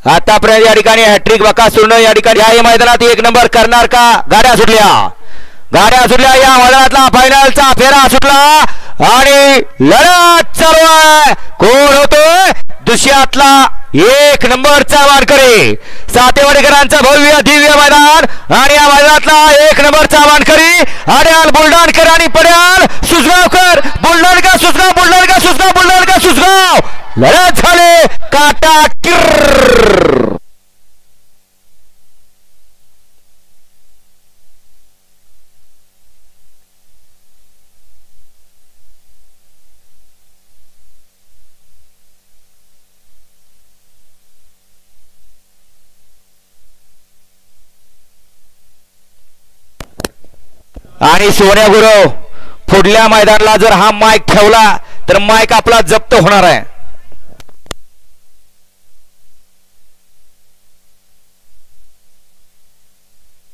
आतापर्यंत या ठिकाणी हॅट्रिक बकासूरनं या ठिकाणी या मैदानात 1 नंबर करणार का? गाड्या सुटल्या या मैदानातला फायनलचा फेरा सुटला आणि लढत चालू आहे. कोण होतोय दुसऱ्यातला 1 नंबरचा मानकरी? सातेवाडीकरांचा भव्य दिव्य मैदान आणि या मैदानातला 1 नंबरचा मानकरी अड्याल बुलढाणकर आणि पड्याल सुसगावकर. बुलढाणा सुसगाव लढत झाले. काटा किर आणि सोन्या गुरु पुढल्या मैदानाला जर हा माईक ठेवला तर माईक आपला जप्त होणार आहे.